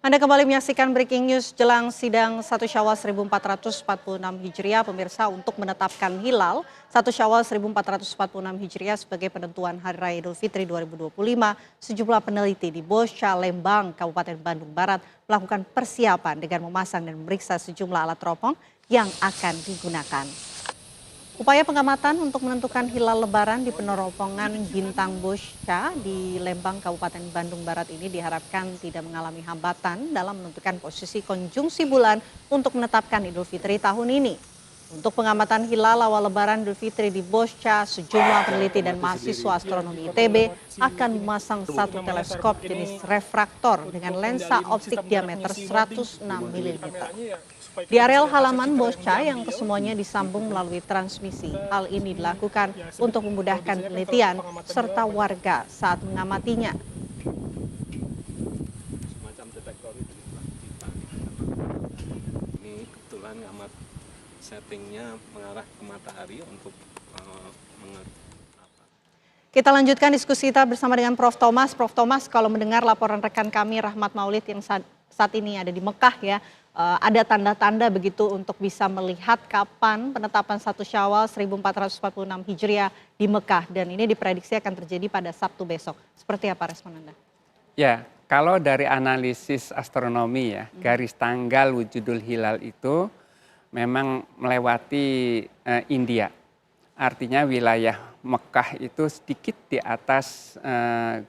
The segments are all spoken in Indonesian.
Anda kembali menyaksikan Breaking News jelang sidang 1 Syawal 1446 Hijriah, pemirsa, untuk menetapkan hilal 1 Syawal 1446 Hijriah sebagai penentuan Hari Raya Idul Fitri 2025. Sejumlah peneliti di Bosca, Lembang, Kabupaten Bandung Barat melakukan persiapan dengan memasang dan memeriksa sejumlah alat teropong yang akan digunakan. Upaya pengamatan untuk menentukan hilal lebaran di peneropongan Bintang Bosca di Lembang, Kabupaten Bandung Barat ini diharapkan tidak mengalami hambatan dalam menentukan posisi konjungsi bulan untuk menetapkan Idul Fitri tahun ini. Untuk pengamatan hilal awal lebaran Idul Fitri di Bosca, sejumlah peneliti dan mahasiswa astronomi ITB akan memasang satu teleskop jenis refraktor dengan lensa optik diameter 106 mm. Di areal halaman Bosca yang kesemuanya disambung melalui transmisi. Hal ini dilakukan untuk memudahkan penelitian serta warga saat mengamatinya. Semacam detektor itu ini kebetulan amat settingnya mengarah ke matahari untuk Kita lanjutkan diskusi kita bersama dengan Prof. Thomas. Prof. Thomas, kalau mendengar laporan rekan kami Rahmat Maulid yang saat ini ada di Mekah ya, ada tanda-tanda begitu untuk bisa melihat kapan penetapan 1 Syawal 1446 Hijriah di Mekah, dan ini diprediksi akan terjadi pada Sabtu besok. Seperti apa respon Anda? Ya, kalau dari analisis astronomi ya, garis tanggal wujudul hilal itu memang melewati India. Artinya wilayah Mekah itu sedikit di atas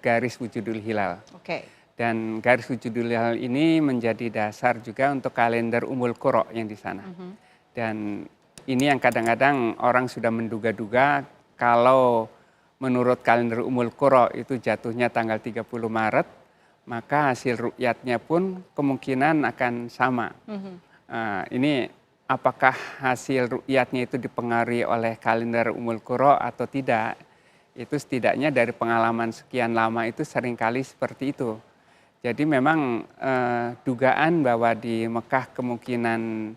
garis wujudul hilal. Oke. Dan garis wujudul hilal ini menjadi dasar juga untuk kalender Ummul Qura yang di sana. Dan ini yang kadang-kadang orang sudah menduga-duga kalau menurut kalender Ummul Qura itu jatuhnya tanggal 30 Maret, maka hasil ru'yatnya pun kemungkinan akan sama. Ini apakah hasil ru'yatnya itu dipengaruhi oleh kalender Ummul Qura atau tidak? Itu setidaknya dari pengalaman sekian lama itu seringkali seperti itu. Jadi memang dugaan bahwa di Mekah kemungkinan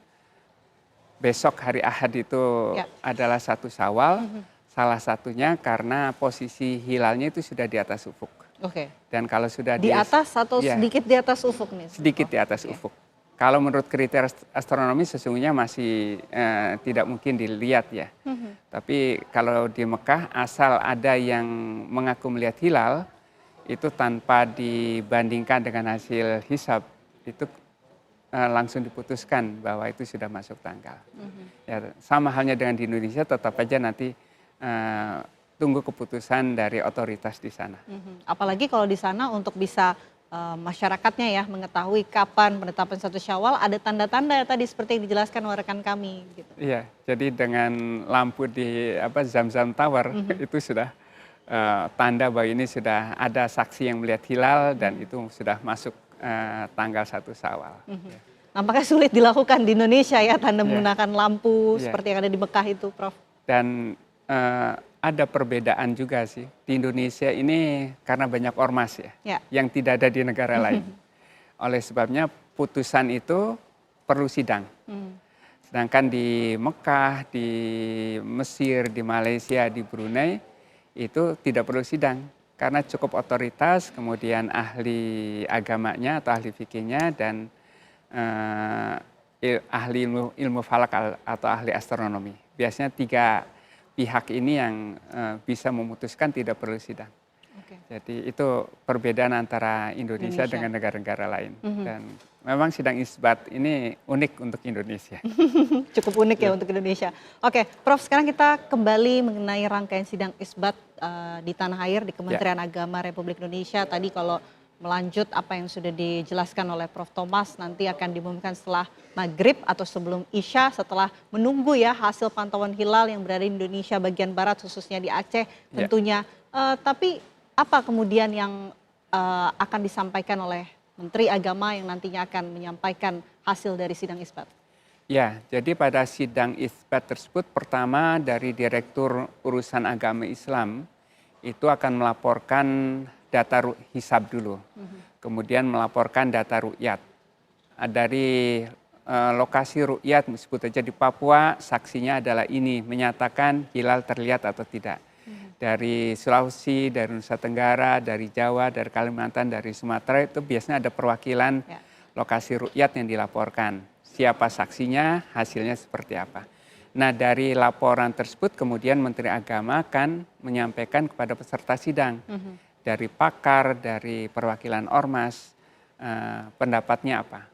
besok hari Ahad itu adalah 1 Syawal, salah satunya karena posisi hilalnya itu sudah di atas ufuk. Oke. Dan kalau sudah di atas atau sedikit di atas ufuk nih? Sedikit di atas ufuk. Kalau menurut kriteria astronomi sesungguhnya masih tidak mungkin dilihat ya. Tapi kalau di Mekah asal ada yang mengaku melihat hilal, itu tanpa dibandingkan dengan hasil hisab, itu langsung diputuskan bahwa itu sudah masuk tanggal. Ya, sama halnya dengan di Indonesia, tetap aja nanti tunggu keputusan dari otoritas di sana. Apalagi kalau di sana untuk bisa masyarakatnya ya mengetahui kapan penetapan 1 Syawal, ada tanda-tanda tadi seperti yang dijelaskan oleh rekan kami. Gitu. Iya, jadi dengan lampu di Zam-Zam Tower itu sudah tanda bahwa ini sudah ada saksi yang melihat hilal dan itu sudah masuk tanggal 1 Syawal. Nampaknya sulit dilakukan di Indonesia ya, tanda menggunakan lampu seperti yang ada di Mekah itu, Prof. Dan ada perbedaan juga sih di Indonesia ini karena banyak ormas ya, yang tidak ada di negara lain. Oleh sebabnya putusan itu perlu sidang. Sedangkan di Mekah, di Mesir, di Malaysia, di Brunei itu tidak perlu sidang karena cukup otoritas, kemudian ahli agamanya atau ahli fikihnya dan ahli ilmu falak atau ahli astronomi. Biasanya 3 pihak ini yang bisa memutuskan tidak perlu sidang. Jadi itu perbedaan antara Indonesia dengan negara-negara lain. Dan memang sidang isbat ini unik untuk Indonesia. Cukup unik ya untuk Indonesia. Oke, Prof, sekarang kita kembali mengenai rangkaian sidang isbat di tanah air di Kementerian Agama Republik Indonesia. Tadi kalau melanjut apa yang sudah dijelaskan oleh Prof. Thomas, nanti akan diumumkan setelah maghrib atau sebelum Isya, setelah menunggu ya hasil pantauan hilal yang berada di Indonesia bagian barat, khususnya di Aceh tentunya. Tapi apa kemudian yang akan disampaikan oleh Menteri Agama yang nantinya akan menyampaikan hasil dari sidang isbat? Ya, jadi pada sidang isbat tersebut pertama dari Direktur Urusan Agama Islam itu akan melaporkan data hisab dulu, kemudian melaporkan data ru'yat. Dari lokasi ru'yat, sebut aja di Papua, saksinya adalah ini, menyatakan hilal terlihat atau tidak. Dari Sulawesi, dari Nusa Tenggara, dari Jawa, dari Kalimantan, dari Sumatera itu biasanya ada perwakilan lokasi ru'yat yang dilaporkan. Siapa saksinya, hasilnya seperti apa. Nah, dari laporan tersebut kemudian Menteri Agama akan menyampaikan kepada peserta sidang. Dari pakar, dari perwakilan ormas, pendapatnya apa.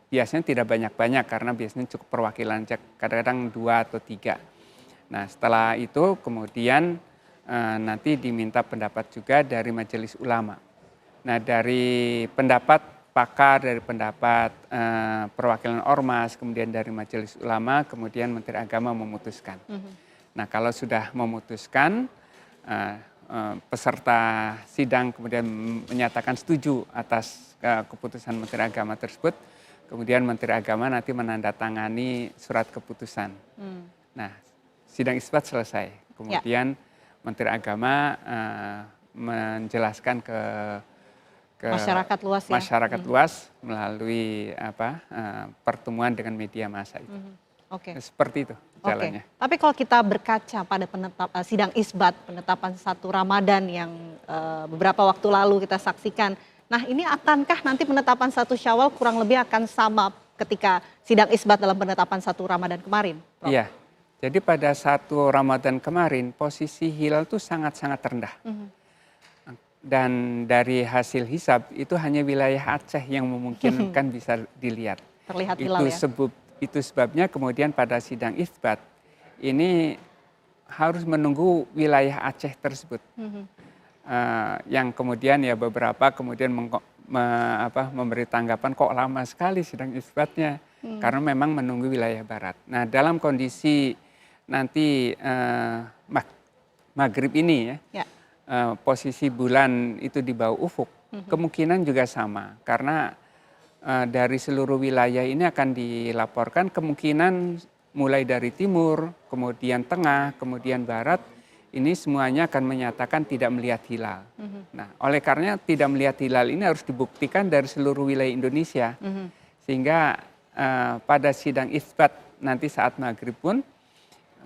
Biasanya tidak banyak-banyak karena biasanya cukup perwakilan, kadang-kadang 2 atau 3. Nah, setelah itu kemudian nanti diminta pendapat juga dari majelis ulama. Nah, dari pendapat pakar, dari pendapat perwakilan ormas, kemudian dari majelis ulama, kemudian Menteri Agama memutuskan. Nah, kalau sudah memutuskan, peserta sidang kemudian menyatakan setuju atas keputusan Menteri Agama tersebut, kemudian Menteri Agama nanti menandatangani surat keputusan. Nah, sidang isbat selesai. Kemudian Menteri Agama menjelaskan ke masyarakat luas ya. Masyarakat luas melalui pertemuan dengan media massa itu. Oke. Seperti itu jalannya. Tapi kalau kita berkaca pada sidang isbat penetapan 1 Ramadan yang beberapa waktu lalu kita saksikan. Nah, ini akankah nanti penetapan 1 Syawal kurang lebih akan sama ketika sidang isbat dalam penetapan 1 Ramadan kemarin, Prof? Iya. Jadi pada 1 Ramadan kemarin posisi hilal itu sangat-sangat rendah. Dan dari hasil hisab itu hanya wilayah Aceh yang memungkinkan bisa dilihat. Terlihat hilal ya. Itu sebabnya kemudian pada sidang isbat ini harus menunggu wilayah Aceh tersebut. Yang kemudian ya beberapa kemudian memberi tanggapan kok lama sekali sidang isbatnya. Karena memang menunggu wilayah barat. Nah, dalam kondisi nanti maghrib ini ya. Posisi bulan itu di bawah ufuk, kemungkinan juga sama. Karena dari seluruh wilayah ini akan dilaporkan kemungkinan mulai dari timur, kemudian tengah, kemudian barat, ini semuanya akan menyatakan tidak melihat hilal. Nah, oleh karena tidak melihat hilal ini harus dibuktikan dari seluruh wilayah Indonesia. Sehingga pada sidang isbat nanti saat maghrib pun,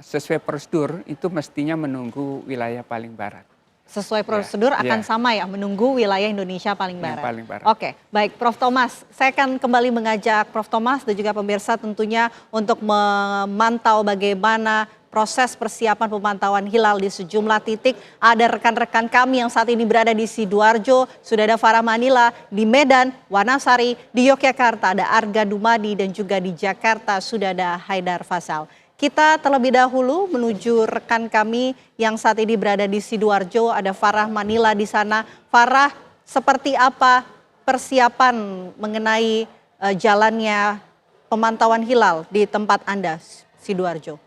sesuai prosedur itu mestinya menunggu wilayah paling barat. Sesuai prosedur akan sama ya, menunggu wilayah Indonesia paling barat. Paling barat. Oke, baik Prof. Thomas. Saya akan kembali mengajak Prof. Thomas dan juga pemirsa tentunya untuk memantau bagaimana proses persiapan pemantauan hilal di sejumlah titik. Ada rekan-rekan kami yang saat ini berada di Sidoarjo, sudah ada Farah Manila, di Medan, Wanasari, di Yogyakarta ada Arga Dumadi dan juga di Jakarta sudah ada Haidar Fasal. Kita terlebih dahulu menuju rekan kami yang saat ini berada di Sidoarjo, ada Farah Manila di sana. Farah, seperti apa persiapan mengenai jalannya pemantauan hilal di tempat Anda, Sidoarjo?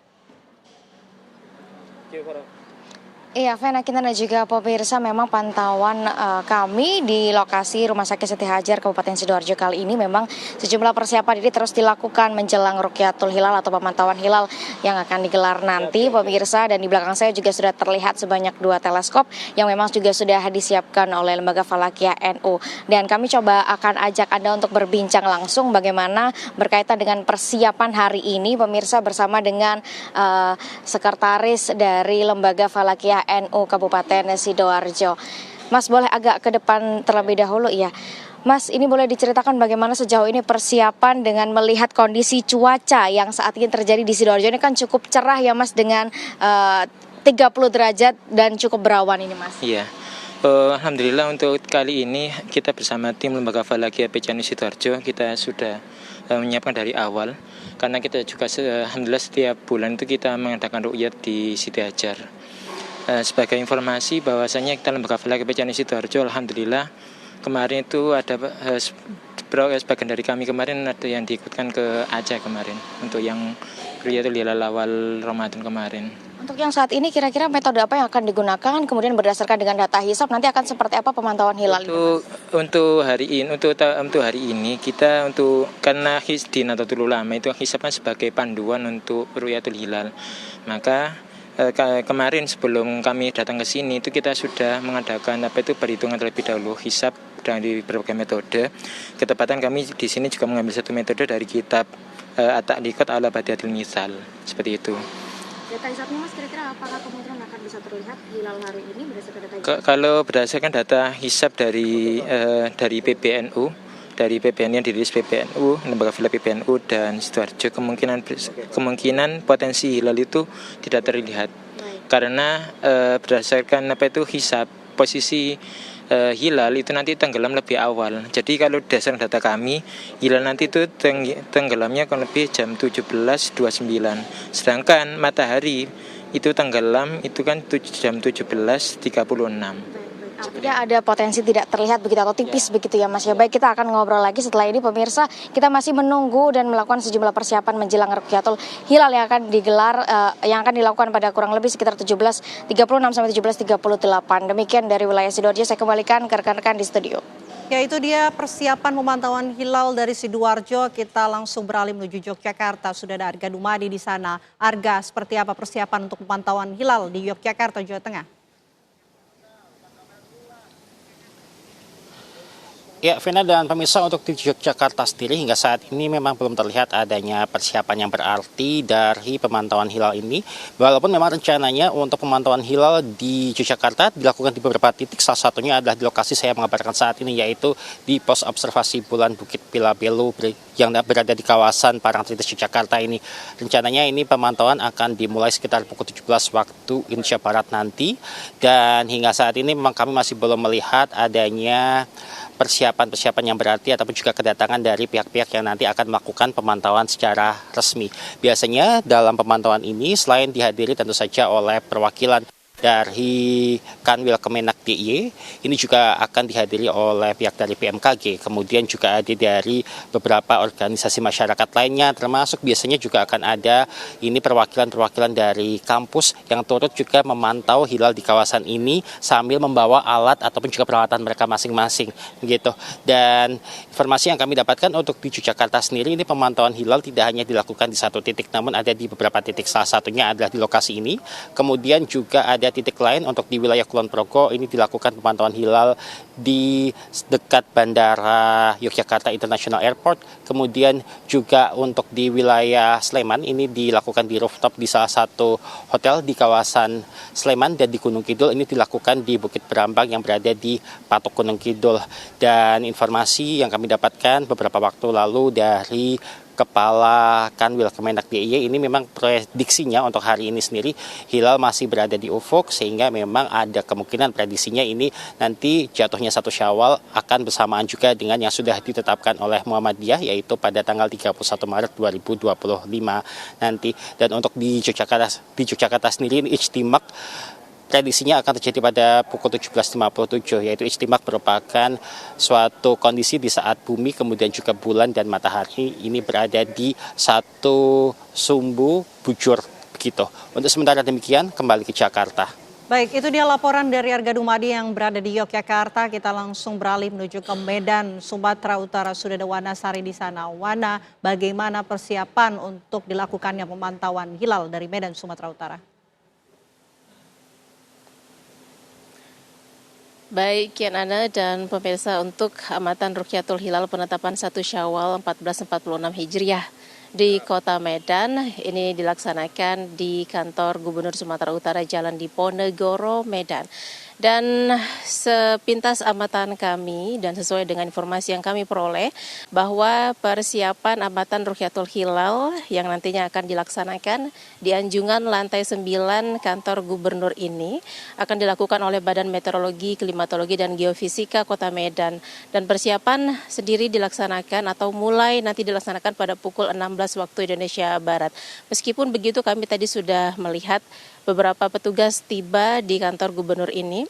Iya, Vena, kita dan juga pemirsa, memang pantauan kami di lokasi Rumah Sakit Siti Hajar Kabupaten Sidoarjo kali ini memang sejumlah persiapan ini terus dilakukan menjelang Rukyatul Hilal atau pemantauan hilal yang akan digelar nanti, pemirsa. Dan di belakang saya juga sudah terlihat sebanyak 2 teleskop yang memang juga sudah disiapkan oleh Lembaga Falakiyah NU. Dan kami coba akan ajak Anda untuk berbincang langsung bagaimana berkaitan dengan persiapan hari ini, pemirsa, bersama dengan sekretaris dari Lembaga Falakiyah NU Kabupaten Sidoarjo. Mas, boleh agak ke depan terlebih dahulu ya. Mas, ini boleh diceritakan bagaimana sejauh ini persiapan dengan melihat kondisi cuaca yang saat ini terjadi di Sidoarjo. Ini kan cukup cerah ya Mas, dengan 30 derajat dan cukup berawan ini Mas. Iya. Alhamdulillah untuk kali ini kita bersama tim Lembaga Falakiyah PCNU Sidoarjo kita sudah menyiapkan dari awal. Karena kita juga alhamdulillah setiap bulan itu kita mengadakan ru'yat di Siti Hajar. Sebagai informasi bahwasanya kita Lembaga Falakiyah PCNU Sidoarjo alhamdulillah kemarin itu ada sebagian dari kami kemarin ada yang diikutkan ke Aceh kemarin untuk yang ru'yatul hilal awal Ramadan kemarin. Untuk yang saat ini kira-kira metode apa yang akan digunakan, kemudian berdasarkan dengan data hisab nanti akan seperti apa pemantauan hilal untuk hari ini kita karena di Nahdlatul Ulama itu hisab kan sebagai panduan untuk ru'yatul hilal. Maka kemarin sebelum kami datang ke sini itu kita sudah mengadakan perhitungan terlebih dahulu hisab dari berbagai metode. Ketepatan kami di sini juga mengambil satu metode dari kitab At-Ta'liqat ala Badiatil Mithal, seperti itu. Data hisabnya Mas, kira-kira apakah kemungkinan akan bisa terlihat hilal hari ini berdasarkan data hisab? Kalau berdasarkan data hisab dari PBNU dari PBNU yang dirilis PBNU, Lembaga Villa PBNU dan Sidoarjo, kemungkinan potensi hilal itu tidak terlihat karena berdasarkan hisab posisi hilal itu nanti tenggelam lebih awal. Jadi kalau dasar data kami, hilal nanti itu tenggelamnya kurang lebih jam 17.29. Sedangkan matahari itu tenggelam itu kan jam 17.36. Artinya ada potensi tidak terlihat begitu atau tipis begitu ya Mas ya. Baik, kita akan ngobrol lagi setelah ini pemirsa. Kita masih menunggu dan melakukan sejumlah persiapan menjelang Rukyatul Hilal yang akan digelar, yang akan dilakukan pada kurang lebih sekitar 17.36 sampai 17.38. Demikian dari wilayah Sidoarjo, saya kembalikan ke rekan-rekan di studio. Ya, itu dia persiapan pemantauan hilal dari Sidoarjo. Kita langsung beralih menuju Yogyakarta. Sudah ada Arga Dumadi di sana. Arga, seperti apa persiapan untuk pemantauan hilal di Yogyakarta, Jawa Tengah? Ya, Vena dan pemirsa, untuk di Yogyakarta sendiri hingga saat ini memang belum terlihat adanya persiapan yang berarti dari pemantauan hilal ini. Walaupun memang rencananya untuk pemantauan hilal di Yogyakarta dilakukan di beberapa titik, salah satunya adalah di lokasi saya mengabarkan saat ini, yaitu di pos observasi bulan Bukit Pilabelu yang berada di kawasan Parangtritis Yogyakarta ini. Rencananya ini pemantauan akan dimulai sekitar pukul 17 waktu Indonesia Barat nanti. Dan hingga saat ini memang kami masih belum melihat adanya persiapan yang berarti ataupun juga kedatangan dari pihak-pihak yang nanti akan melakukan pemantauan secara resmi. Biasanya dalam pemantauan ini selain dihadiri tentu saja oleh perwakilan dari Kanwil Kemenak DIY, ini juga akan dihadiri oleh pihak dari BMKG, kemudian juga ada dari beberapa organisasi masyarakat lainnya, termasuk biasanya juga akan ada ini perwakilan-perwakilan dari kampus yang turut juga memantau hilal di kawasan ini sambil membawa alat ataupun juga peralatan mereka masing-masing begitu. Dan informasi yang kami dapatkan untuk di Yogyakarta sendiri, ini pemantauan hilal tidak hanya dilakukan di satu titik, namun ada di beberapa titik. Salah satunya adalah di lokasi ini, kemudian juga ada titik lain untuk di wilayah Kulon Progo. Ini dilakukan pemantauan hilal di dekat Bandara Yogyakarta International Airport. Kemudian juga untuk di wilayah Sleman ini dilakukan di rooftop di salah satu hotel di kawasan Sleman, dan di Gunung Kidul ini dilakukan di Bukit Berambang yang berada di Patok Gunung Kidul. Dan informasi yang kami dapatkan beberapa waktu lalu dari Kepala Kanwil Kemenak DIY, ini memang prediksinya untuk hari ini sendiri hilal masih berada di ufuk, sehingga memang ada kemungkinan prediksinya ini nanti jatuhnya 1 Syawal akan bersamaan juga dengan yang sudah ditetapkan oleh Muhammadiyah, yaitu pada tanggal 31 Maret 2025 nanti. Dan untuk di Yogyakarta sendiri ini ijtimak prediksinya akan terjadi pada pukul 17.57, yaitu ijtimak merupakan suatu kondisi di saat bumi, kemudian juga bulan dan matahari ini berada di satu sumbu bujur begitu. Untuk sementara demikian, kembali ke Jakarta. Baik, itu dia laporan dari Arga Dumadi yang berada di Yogyakarta. Kita langsung beralih menuju ke Medan, Sumatera Utara. Sudah ada Wana Sari di sana. Wana, bagaimana persiapan untuk dilakukannya pemantauan hilal dari Medan, Sumatera Utara? Baik, Kian Ana dan pemirsa, untuk amatan Rukyatul Hilal penetapan 1 Syawal 1446 Hijriah di Kota Medan ini dilaksanakan di kantor Gubernur Sumatera Utara Jalan Diponegoro, Medan. Dan sepintas amatan kami dan sesuai dengan informasi yang kami peroleh bahwa persiapan amatan Rukyatul Hilal yang nantinya akan dilaksanakan di Anjungan lantai 9 kantor gubernur ini akan dilakukan oleh Badan Meteorologi, Klimatologi dan Geofisika Kota Medan. Dan persiapan sendiri dilaksanakan atau mulai nanti dilaksanakan pada pukul 16 waktu Indonesia Barat. Meskipun begitu, kami tadi sudah melihat beberapa petugas tiba di kantor gubernur ini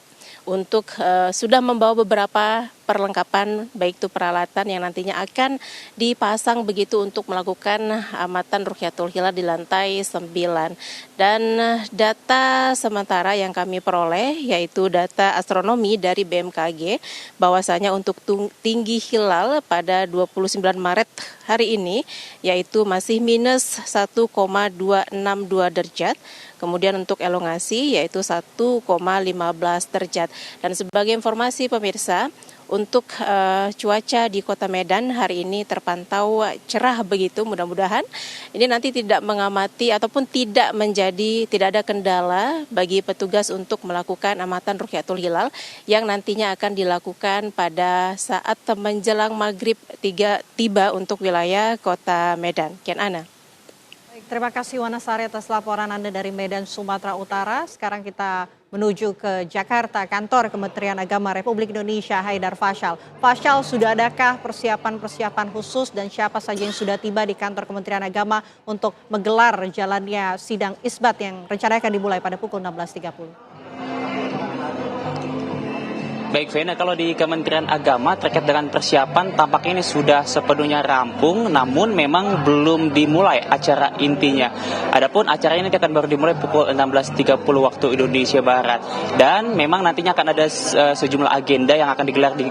untuk sudah membawa beberapa perlengkapan, baik itu peralatan yang nantinya akan dipasang begitu untuk melakukan amatan Rukyatul Hilal di lantai 9. Dan data sementara yang kami peroleh yaitu data astronomi dari BMKG bahwasanya untuk tinggi hilal pada 29 Maret hari ini yaitu masih minus 1,262 derajat. Kemudian untuk elongasi yaitu 1,15 derajat. Dan sebagai informasi pemirsa, Untuk cuaca di Kota Medan hari ini terpantau cerah begitu, mudah-mudahan ini nanti tidak mengamati ataupun tidak ada kendala bagi petugas untuk melakukan amatan Rukyatul Hilal yang nantinya akan dilakukan pada saat menjelang maghrib tiba untuk wilayah Kota Medan. Kian Ana. Baik, terima kasih Wanasari atas laporan Anda dari Medan, Sumatera Utara. Sekarang kita menuju ke Jakarta, kantor Kementerian Agama Republik Indonesia, Haidar Fasyal. Fasyal, sudah adakah persiapan-persiapan khusus dan siapa saja yang sudah tiba di kantor Kementerian Agama untuk menggelar jalannya sidang isbat yang rencananya akan dimulai pada pukul 16.30? Baik, Vena, kalau di Kementerian Agama terkait dengan persiapan tampaknya ini sudah sepenuhnya rampung, namun memang belum dimulai acara intinya. Adapun acara ini akan baru dimulai pukul 16.30 waktu Indonesia Barat. Dan memang nantinya akan ada sejumlah agenda yang akan digelar di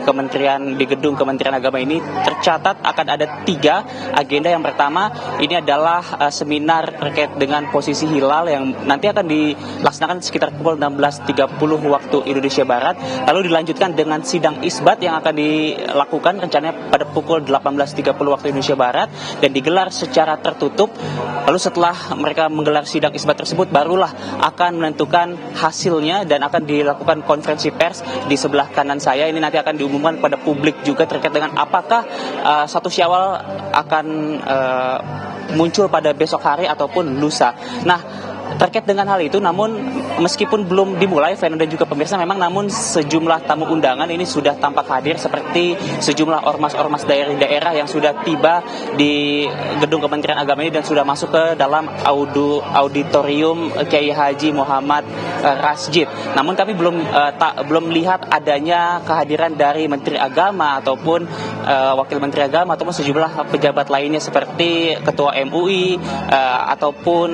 gedung Kementerian Agama ini. Tercatat akan ada 3 agenda. Yang pertama ini adalah seminar terkait dengan posisi hilal yang nanti akan dilaksanakan sekitar pukul 16.30 waktu Indonesia Barat. Lalu dilanjutkan dengan sidang isbat yang akan dilakukan rencananya pada pukul 18.30 waktu Indonesia Barat dan digelar secara tertutup. Lalu setelah mereka menggelar sidang isbat tersebut barulah akan menentukan hasilnya dan akan dilakukan konferensi pers di sebelah kanan saya. Ini nanti akan diumumkan kepada publik juga terkait dengan apakah 1 Syawal akan muncul pada besok hari ataupun lusa. Nah, terkait dengan hal itu, namun meskipun belum dimulai, Vena dan juga pemirsa, namun sejumlah tamu undangan ini sudah tampak hadir seperti sejumlah ormas-ormas daerah yang sudah tiba di gedung Kementerian Agama ini dan sudah masuk ke dalam auditorium Kiai Haji Muhammad Rasjid. Namun kami belum lihat adanya kehadiran dari Menteri Agama ataupun Wakil Menteri Agama ataupun sejumlah pejabat lainnya seperti Ketua MUI ataupun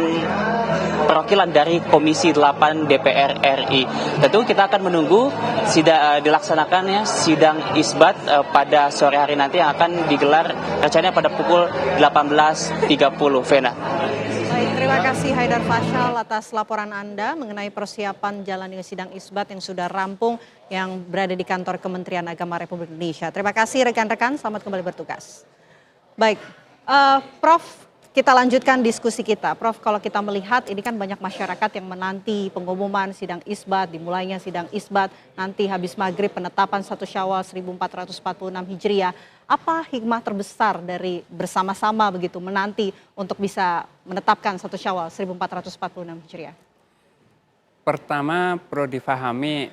perwakilan dari Komisi 8 DPR RI. Tentu kita akan menunggu dilaksanakannya sidang isbat pada sore hari nanti yang akan digelar rencananya pada pukul 18.30. Vena. Baik, terima kasih Haidar Fasyal atas laporan Anda mengenai persiapan jalannya sidang isbat yang sudah rampung yang berada di kantor Kementerian Agama Republik Indonesia. Terima kasih rekan-rekan, selamat kembali bertugas. Baik, Prof, kita lanjutkan diskusi kita. Prof, kalau kita melihat ini kan banyak masyarakat yang menanti pengumuman sidang isbat, dimulainya sidang isbat, nanti habis maghrib penetapan 1 Syawal 1446 Hijriah. Apa hikmah terbesar dari bersama-sama begitu menanti untuk bisa menetapkan 1 Syawal 1446 Hijriah? Pertama perlu difahami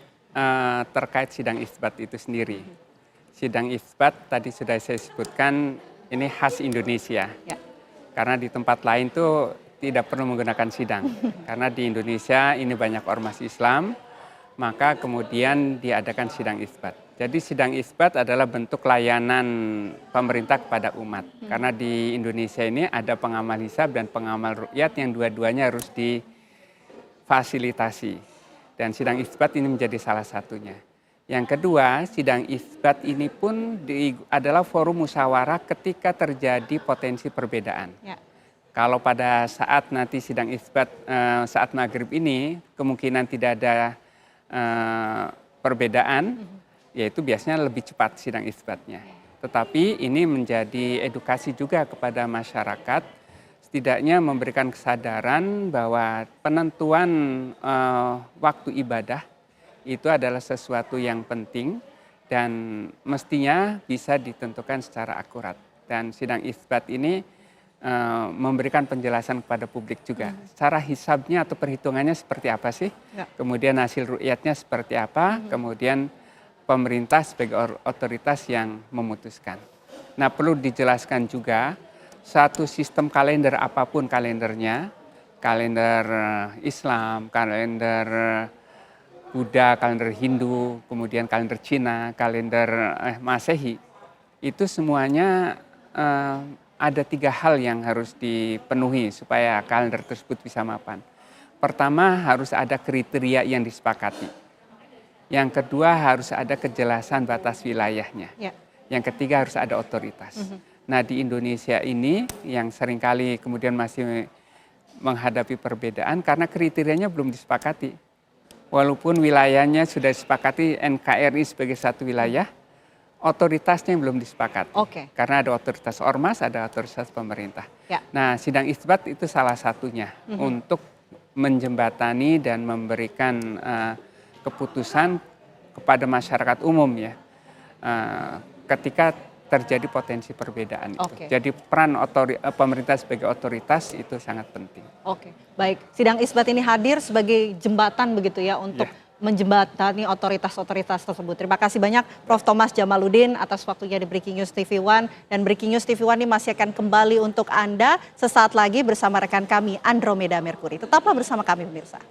terkait sidang isbat itu sendiri. Sidang isbat tadi sudah saya sebutkan ini khas Indonesia. Ya. Karena di tempat lain tuh tidak perlu menggunakan sidang. Karena di Indonesia ini banyak ormas Islam, maka kemudian diadakan sidang isbat. Jadi sidang isbat adalah bentuk layanan pemerintah kepada umat. Karena di Indonesia ini ada pengamal hisab dan pengamal ruqyat yang dua-duanya harus difasilitasi. Dan sidang isbat ini menjadi salah satunya. Yang kedua, sidang isbat ini pun adalah forum musyawarah ketika terjadi potensi perbedaan. Ya. Kalau pada saat nanti sidang isbat saat maghrib ini kemungkinan tidak ada perbedaan, yaitu biasanya lebih cepat sidang isbatnya. Tetapi ini menjadi edukasi juga kepada masyarakat, setidaknya memberikan kesadaran bahwa penentuan waktu ibadah itu adalah sesuatu yang penting dan mestinya bisa ditentukan secara akurat. Dan sidang isbat ini memberikan penjelasan kepada publik juga. Cara hisabnya atau perhitungannya seperti apa sih? Ya. Kemudian hasil ruqyatnya seperti apa? Kemudian pemerintah sebagai otoritas yang memutuskan. Nah, perlu dijelaskan juga satu sistem kalender apapun kalendernya, kalender Islam, kalender Buddha, kalender Hindu, kemudian kalender Cina, kalender Masehi, itu semuanya ada 3 hal yang harus dipenuhi supaya kalender tersebut bisa mapan. Pertama, harus ada kriteria yang disepakati. Yang kedua, harus ada kejelasan batas wilayahnya. Ya. Yang ketiga, harus ada otoritas. Nah, di Indonesia ini yang seringkali kemudian masih menghadapi perbedaan karena kriterianya belum disepakati. Walaupun wilayahnya sudah disepakati NKRI sebagai satu wilayah, otoritasnya yang belum disepakati. Oke. Karena ada otoritas ormas, ada otoritas pemerintah. Ya. Nah, sidang isbat itu salah satunya untuk menjembatani dan memberikan keputusan kepada masyarakat umum ya, ketika terjadi potensi perbedaan itu. Oke. Jadi peran pemerintah sebagai otoritas itu sangat penting. Oke, baik. Sidang isbat ini hadir sebagai jembatan begitu ya untuk menjembatani otoritas-otoritas tersebut. Terima kasih banyak Prof. Thomas Jamaludin atas waktunya di Breaking News TV One. Dan Breaking News TV One ini masih akan kembali untuk Anda sesaat lagi bersama rekan kami Andromeda Mercury. Tetaplah bersama kami pemirsa.